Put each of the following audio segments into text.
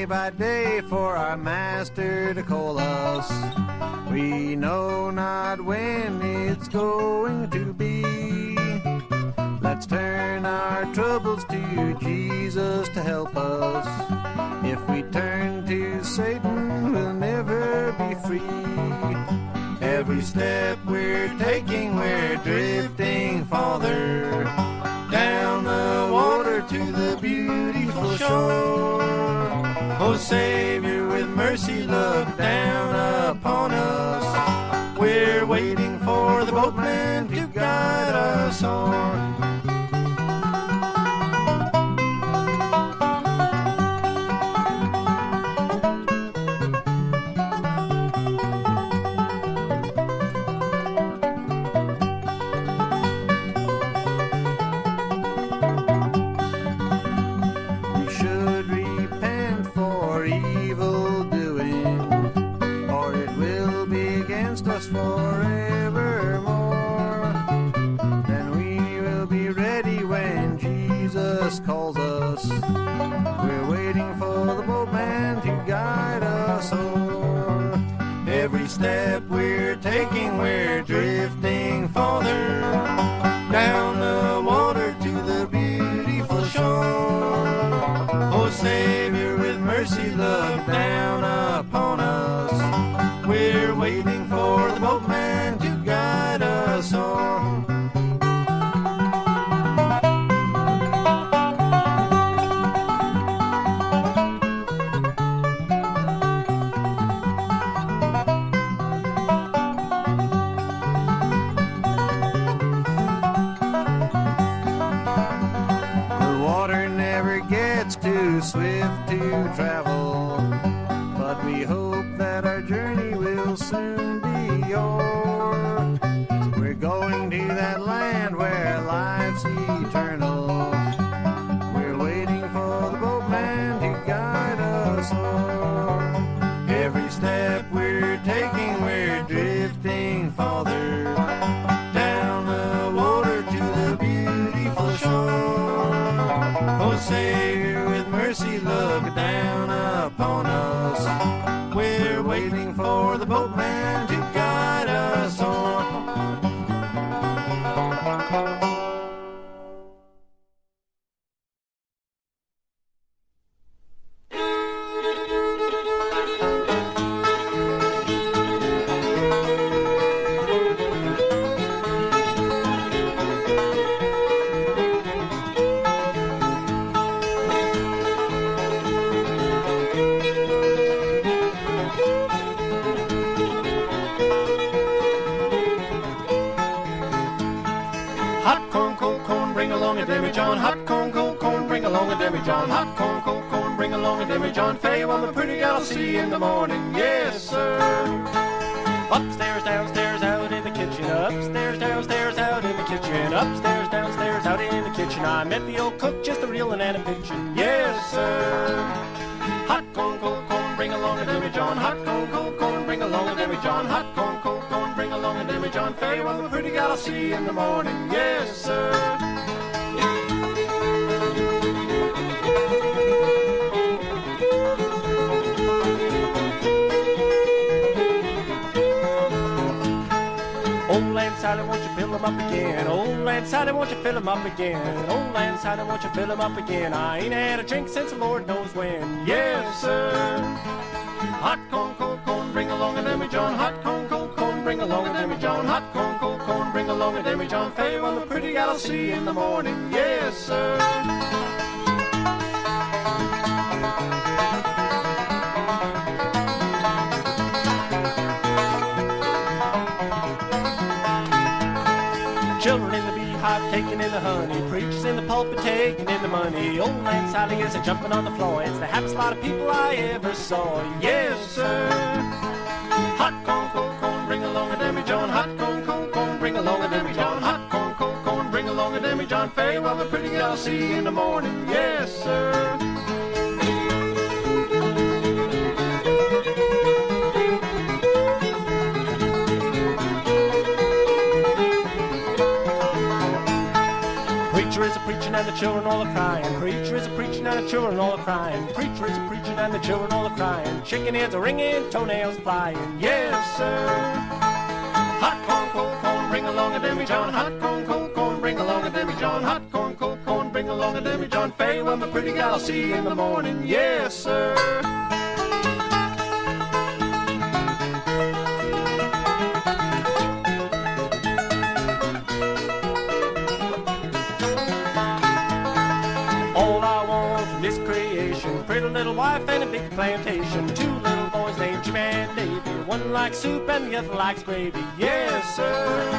day by day for our master to call us. We know not when it's going to be. Let's turn our troubles to Jesus to help us. If we turn to Satan, we'll never be free. Every step we're taking, we're drifting farther down the water to the beautiful shore. Oh, Savior, with mercy, look down upon us. We're waiting for the boatman to guide us on. Calls us. We're waiting for the boatman to guide us o'er. Every step we're taking, we're drifting farther down the water to the beautiful shore. Oh, Savior, with mercy, look down upon us. We're waiting for the boatman to guide us on. Too swift to travel, but we hope that our journey will soon be o'er. We're going to that land where life's eternal. We're waiting for the boatman to guide us o'er. Every step we're taking, we're drifting farther down the water to the beautiful shore. Oh, Savior, with mercy, look down upon us. We're waiting for the boatman to guide us on. Demi-John, hot corn, cold corn, bring along a demi-John. Hot corn, cold corn, bring along a demi-John. Faye, well, the pretty gal I'll see in the morning, yes, sir. Upstairs, downstairs, out in the kitchen. Upstairs, downstairs, out in the kitchen. Upstairs, downstairs, out in the kitchen. I met the old cook, just a reelin' and a pitchin', yes, sir. Hot corn, cold corn, bring along a demi-John. Hot corn, cold corn, bring along a demi-John. Hot corn, cold corn, bring along a demi-John. Faye, well, the pretty gal I'll see in the morning, yes, sir. Old Aunt Sally, won't you fill 'em up again? Old Aunt Sally, won't you fill 'em up again? Old Aunt Sally, won't you fill 'em up again? I ain't had a drink since the Lord knows when. Yes, sir. Hot corn, cold corn, bring along a demi-John. Hot corn, cold corn, bring along a demi-John. Hot corn, cold corn, bring along a demi-John. Faye, well, the pretty gal I'll see in the morning. Yes, sir. Children in the beehive taking in the honey, preachers in the pulpit taking in the money. Old Aunt Sally is a jumping on the floor. It's the happiest lot of people I ever saw. Yes, sir. Hot corn, cold corn, bring along a demi-John. Hot corn, cold corn, bring along a demi-John. Hot corn, cold corn, bring along a demi-John. Faye, well, the pretty gal I'll see in the morning. Yes, sir. Preacher is a preaching and the children all a crying. Preacher is a preaching and the children all a crying. Preacher is a preaching and the children all a crying. Chicken ears are ringing, toenails flying. Yes, sir. Hot corn, cold corn, bring along a demi-john. Hot corn, cold corn, bring along a demi-john. Hot corn, cold corn, bring along a demi-john. Farewell, my pretty gal, I'll see you in the morning. Yes, sir. Pretty little wife and a big plantation. Two little boys named Jim and Davy. One likes soup and the other likes gravy. Yes, sir.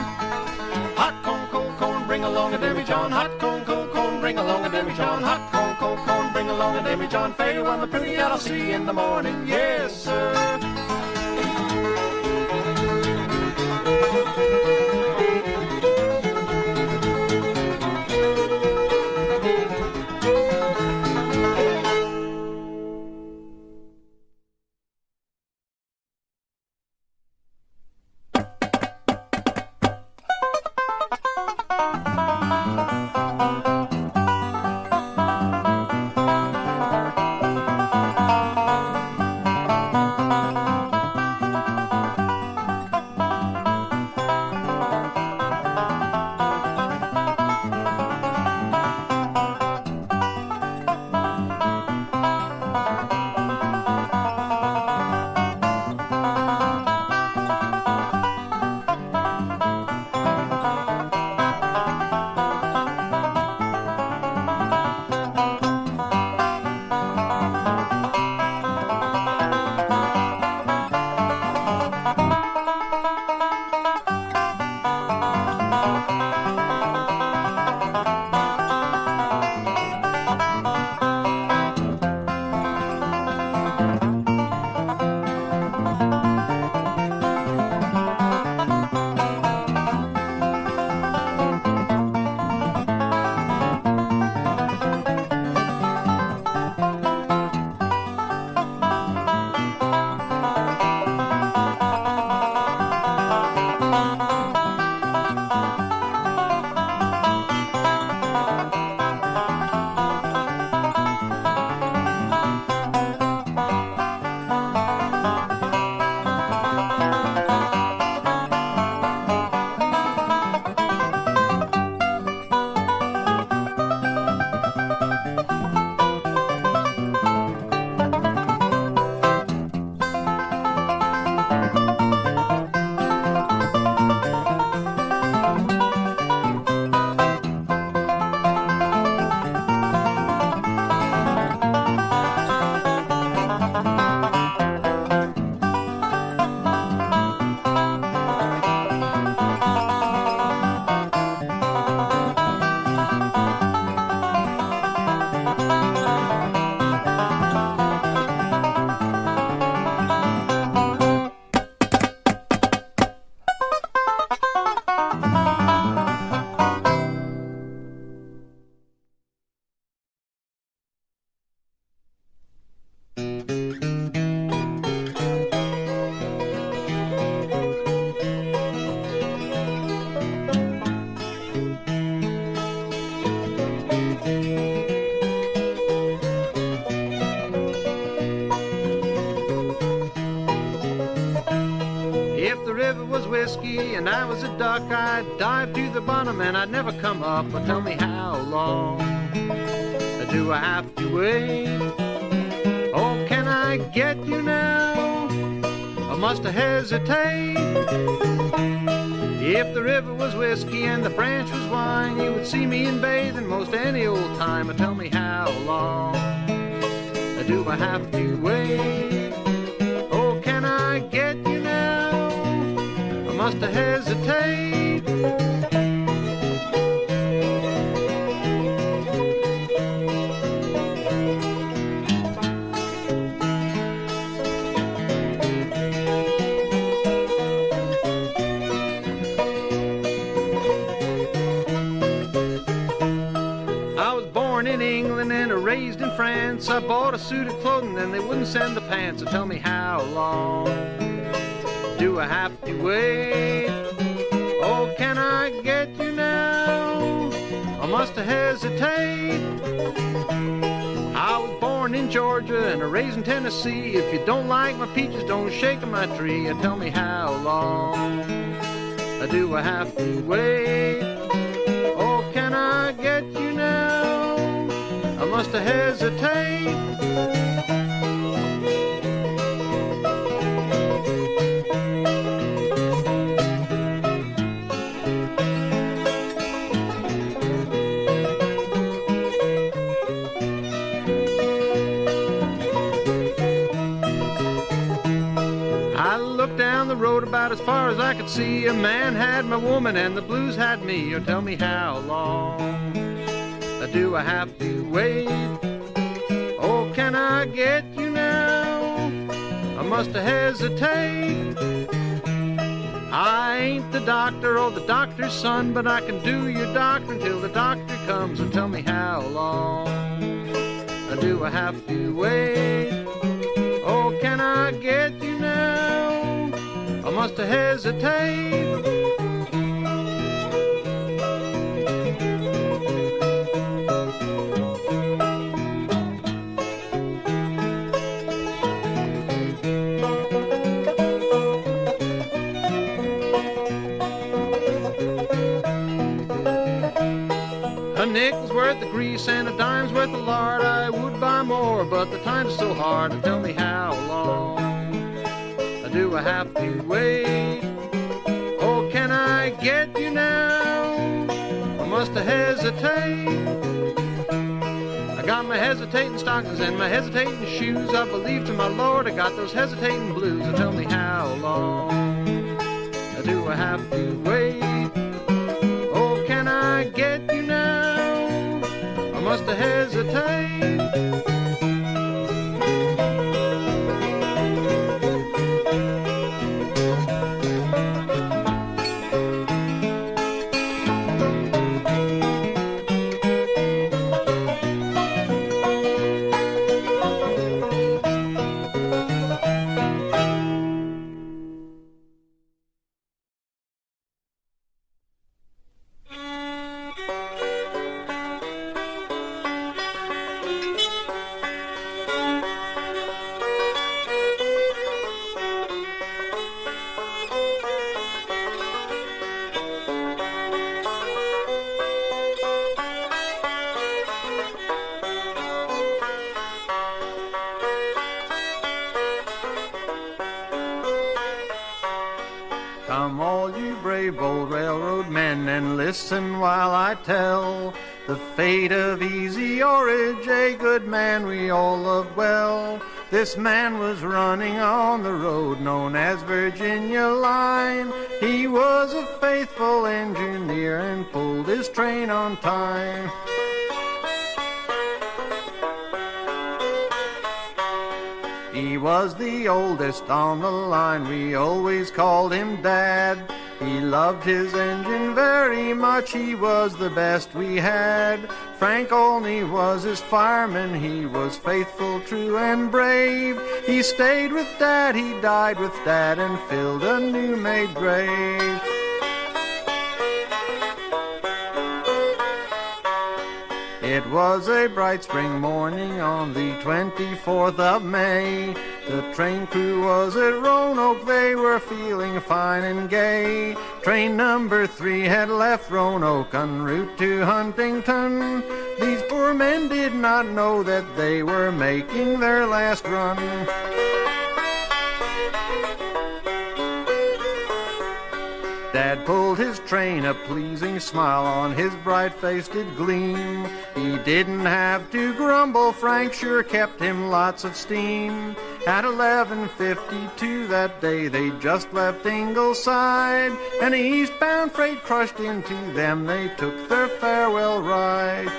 Hot corn, cold corn, bring along a demi-john. Hot corn, cold corn, bring along a demi-john. Hot corn, cold corn, bring along a demi-john. Farewell, my pretty gal, I'll see you in the morning. Yes, sir. whiskey and I was a duck, I'd dive to the bottom and I'd never come up. But tell me, how long do I have to wait? Oh, can I get you now? I must hesitate. If the river was whiskey and the branch was wine, you would see me in bathing most any old time. But tell me, how long do I have to wait? Oh, can I get you now? I must hesitate. In England and raised in France, I bought a suit of clothing and they wouldn't send the pants. So tell me, how long do I have to wait? Oh, can I get you now? I must must hesitate. I was born in Georgia and raised in Tennessee. If you don't like my peaches, don't shake my tree. And tell me how long do I have to wait? Oh, can I get you now? I must hesitate. Down the road about as far as I could see, a man had my woman and the blues had me. Oh, tell me how long do I have to wait? Oh, can I get you now? I must hesitate. I ain't the doctor or the doctor's son, but I can do your doctor until the doctor comes. And tell me how long do I have to wait? Oh, can I get you now? I must hesitate. A nickel's worth of grease and a dime's worth of lard. I would buy more, but the time's so hard. To tell me how long do I have to wait? Oh, can I get you now? I must hesitate. I got my hesitating stockings and my hesitating shoes. I believe to my Lord I got those hesitating blues. So tell me how long do I have to wait? Oh, can I get you now? I must hesitate. Come all you brave old railroad men and listen while I tell the fate of Easy Orridge, a good man we all love well. This man was running on the road known as Virginia Line. He was a faithful engineer and pulled his train on time. He was the oldest on the line, we always called him Dad. He loved his engine very much, he was the best we had. Frank Olney was his fireman, he was faithful, true, and brave. He stayed with Dad, he died with Dad, and filled a new-made grave. It was a bright spring morning on the 24th of May. The train crew was at Roanoke, they were feeling fine and gay. Train number 3 had left Roanoke en route to Huntington. These poor men did not know that they were making their last run. Dad pulled his train, a pleasing smile on his bright face did gleam. He didn't have to grumble, Frank sure kept him lots of steam. At 11:52 that day they just left Ingleside, and the eastbound freight crushed into them, they took their farewell ride.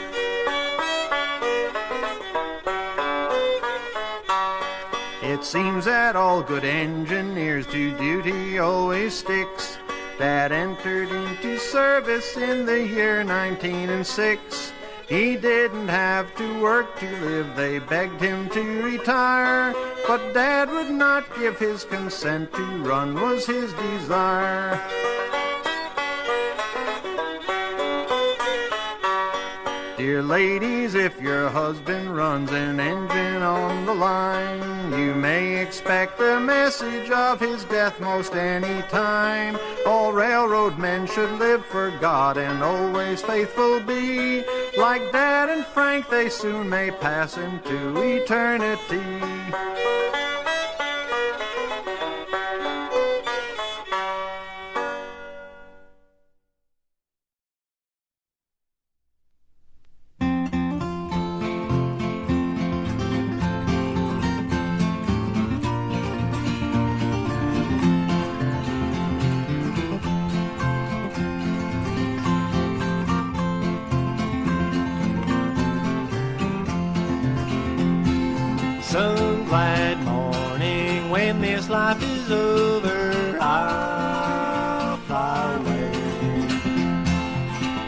It seems that all good engineers to duty always sticks. Dad entered into service in the year 1906. He didn't have to work to live, they begged him to retire. But Dad would not give his consent, to run was his desire. Dear ladies, if your husband runs an engine on the line, you may expect a message of his death most any time. All railroad men should live for God and always faithful be. Like Dad and Frank, they soon may pass into eternity. Some glad morning when this life is over, I'll fly away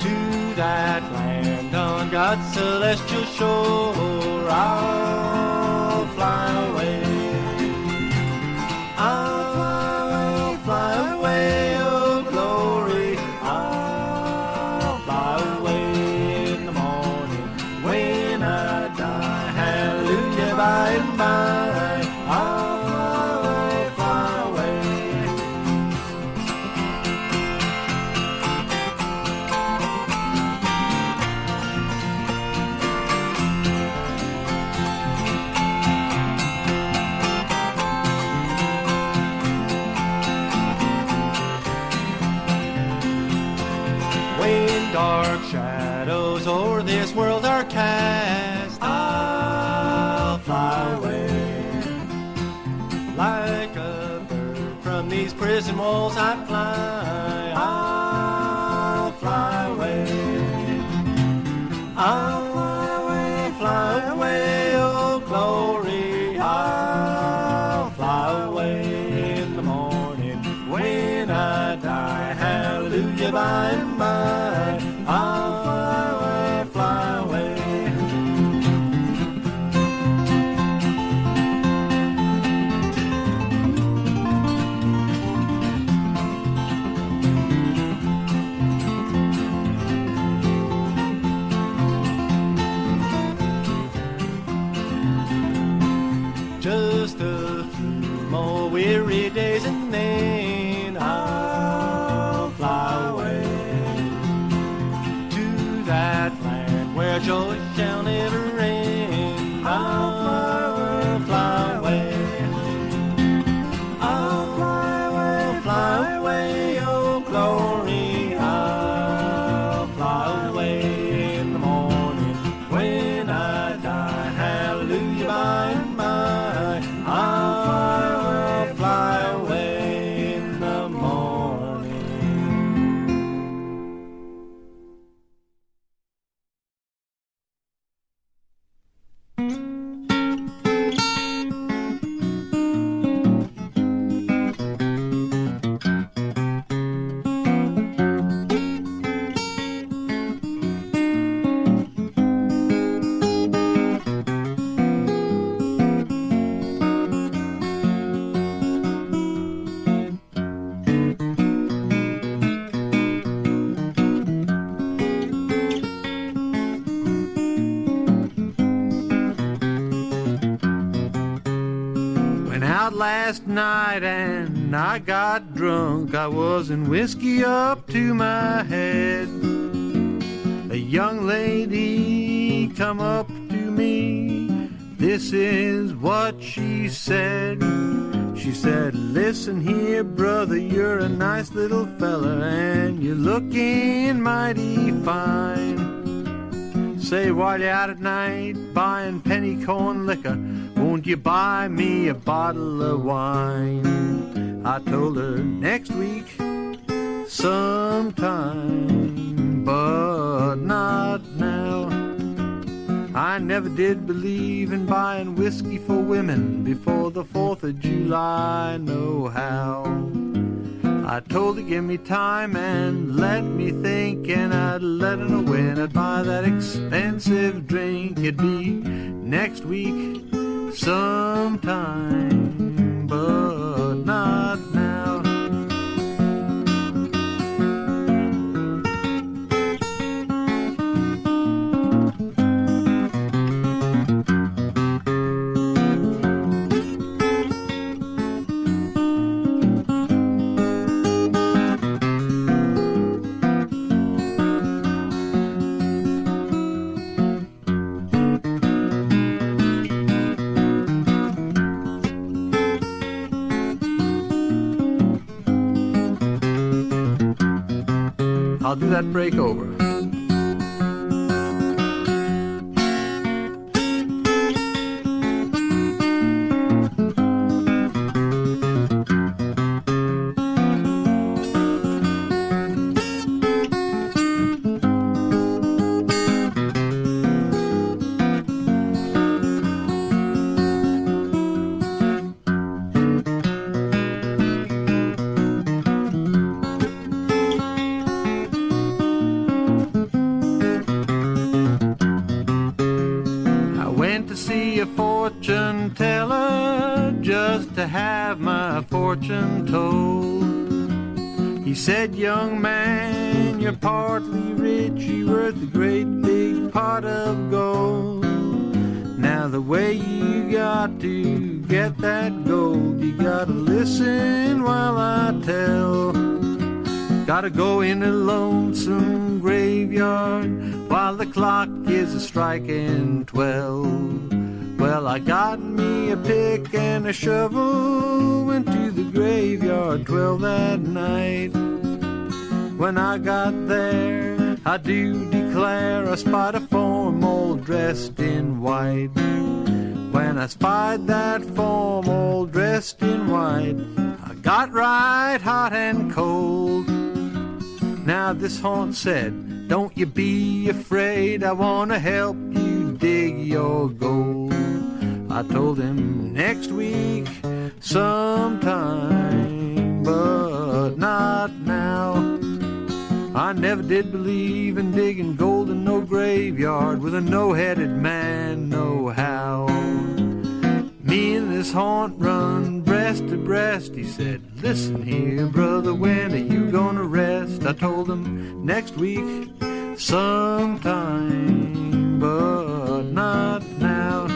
to that land on God's celestial shore. I'll fly away. I'll fly away, oh glory. I'll fly away in the morning when I die. Hallelujah, by and by. I'll fly away. When dark shadows o'er this world are cast, I'll fly away. Like a bird from these prison walls I fly. I'll fly away. I'll fly away, oh glory. I'll fly away in the morning when I die. Hallelujah, by and by. I'll fly away, fly away. Just a few more weary days and then I'll fly away to that land where joy shall never end. I'll fly away. I'll fly away, oh glory. I'll fly away in the morning when I die. Hallelujah, by and by. I'll fly away in the morning. Went out last night and I got drunk. I was in whiskey up to my head. A young lady come up to me. This is what she said. She said, listen here, brother, you're a nice little fella and you're looking mighty fine. Say, while you're out at night buying penny corn liquor, won't you buy me a bottle of wine? I told her next week sometime, but not now. I never did believe in buying whiskey for women before the 4th of July, no how. I told her give me time and let me think, and I'd let her know when I'd buy that expensive drink. It'd be next week sometime, but not now. do that break over. Fortune teller just to have my fortune told. He said, young man, you're partly rich, you're worth a great big pot of gold. Now the way you got to get that gold, you gotta listen while I tell. Gotta go in a lonesome graveyard while the clock is a-striking 12. Well, I got me a pick and a shovel, went to the graveyard 12 that night. When I got there, I do declare I spied a form all dressed in white. When I spied that form all dressed in white, I got right hot and cold. Now this haunt said, don't you be afraid, I want to help you dig your gold. I told him next week sometime, but not now. I never did believe in digging gold in no graveyard with a no-headed man, no how. Me and this haunt run breast to breast. He said, listen here, brother, when are you gonna rest? I told him next week sometime, but not now.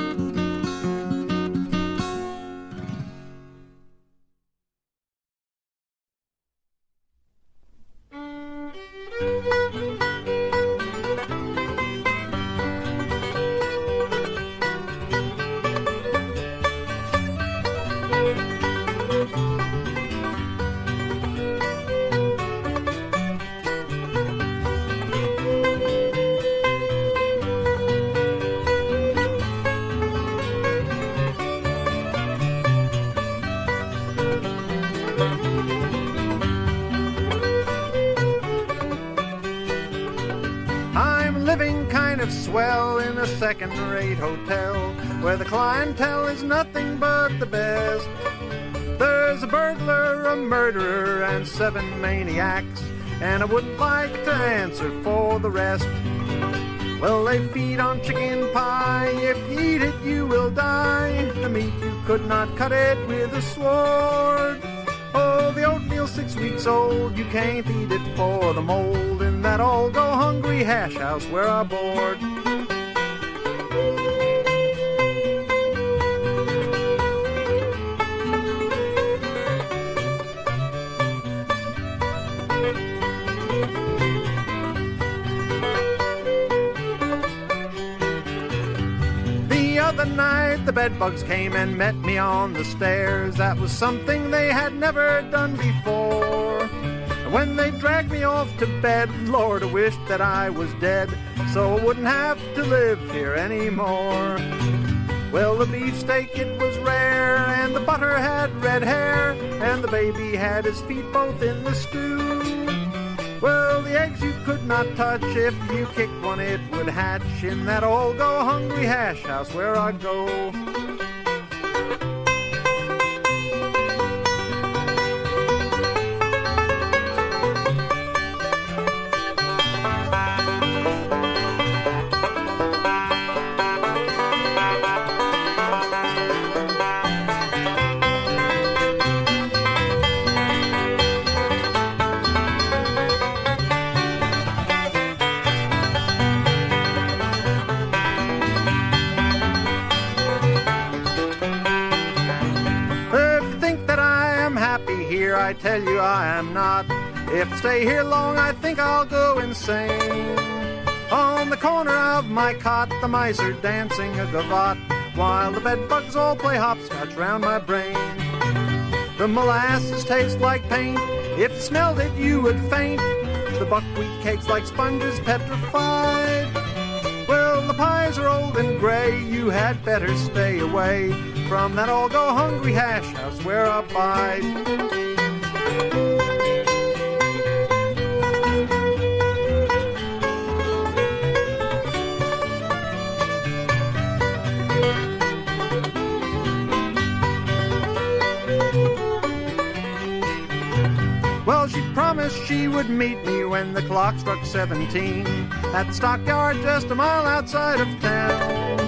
Swell in a second-rate hotel where the clientele is nothing but the best. There's a burglar, a murderer, and 7 maniacs, and I wouldn't like to answer for the rest. Well, they feed on chicken pie. If you eat it, you will die. The meat, you could not cut it with a sword. Oh, the oatmeal 6 weeks old, you can't eat it for the mold in that all-go-hungry hash house where I board. The other night, the bedbugs came and met me on the stairs. That was something they had never done before. When they dragged me off to bed, Lord, I wished that I was dead, so I wouldn't have to live here anymore. Well, the beefsteak, it was rare, and the butter had red hair, and the baby had his feet both in the stew. Well, the eggs you could not touch, if you kicked one it would hatch in that all-go-hungry hash house where I go. I tell you I am not. If I stay here long, I think I'll go insane. On the corner of my cot, the mice are dancing a gavotte, while the bedbugs all play hopscotch round my brain. The molasses taste like paint. If you smelled it, you would faint. the buckwheat cakes like sponges petrified. Well, the pies are old and gray, you had better stay away from that all-go-hungry hash house where I bide. Well, she promised she would meet me when the clock struck 17 at the stockyard just a mile outside of town,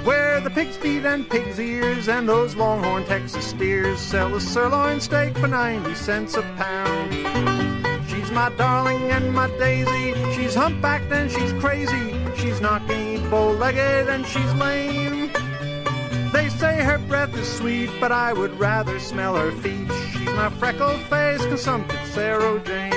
where the pig's feet and pig's ears and those longhorn Texas steers sell a sirloin steak for 90 cents a pound. She's my darling and my daisy, she's humpbacked and she's crazy, she's knocky, bow-legged and she's lame. They say her breath is sweet, but I would rather smell her feet. She's my freckle-faced, consumptive Sarah Jane.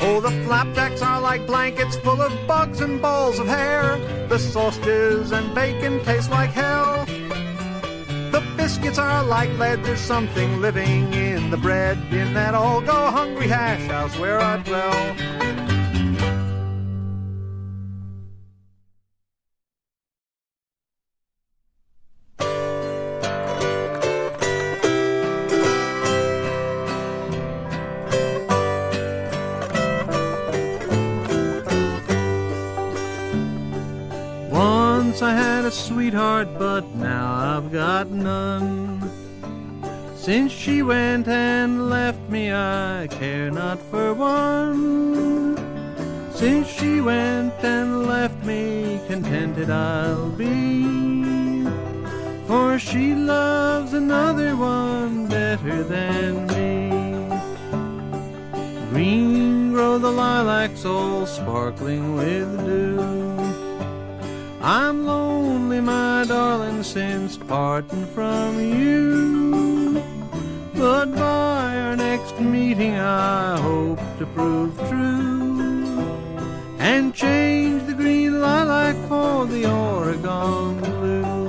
Oh, the flapjacks are like blankets full of bugs and balls of hair. The sausages and bacon taste like hell. The biscuits are like lead, there's something living in the bread in that all-go-hungry hash house where I dwell. Once I had a sweetheart, but now I've got none. Since she went and left me, I care not for one. Since she went and left me, contented I'll be, for she loves another one better than me. Green grow the lilacs, all sparkling with dew. I'm lonely, my darling, since parting from you. But by our next meeting I hope to prove true and change the green lilac for the Oregon blue.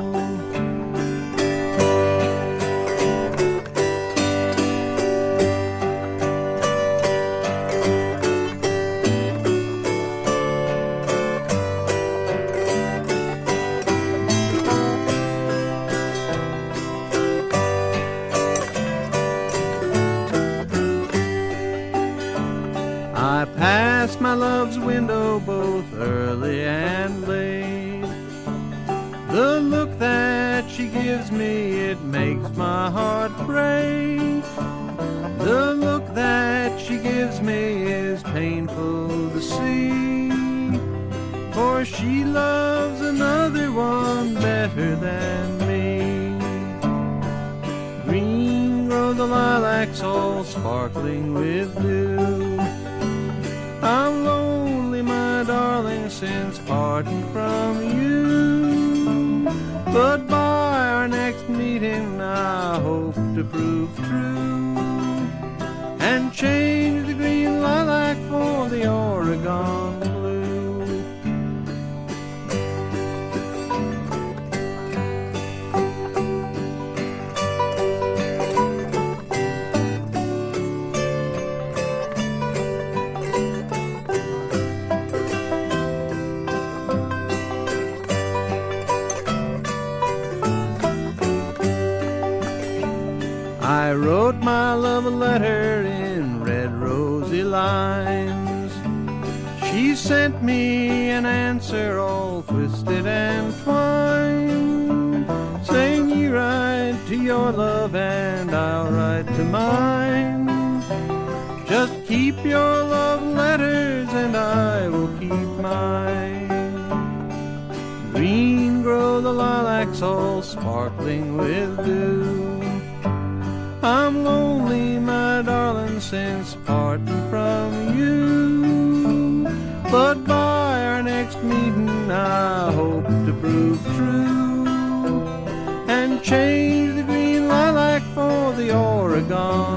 I pass my love's window both early and late. The look that she gives me, it makes my heart break. The look that she gives me is painful to see, for she loves another one better than me. Green grow the lilacs, all sparkling with dew. I'm lonely, my darling, since parting from you. But by our next meeting I hope to prove true and change the green lilac for the Oregon blue. I wrote my love a letter in red rosy lines. She sent me an answer all twisted and twined, saying you write to your love and I'll write to mine. Just keep your love letters and I will keep mine. Green grow the lilacs, all sparkling with dew. I'm lonely, my darling, since parting from you. But by our next meeting I hope to prove true and change the green lilac for the Oregon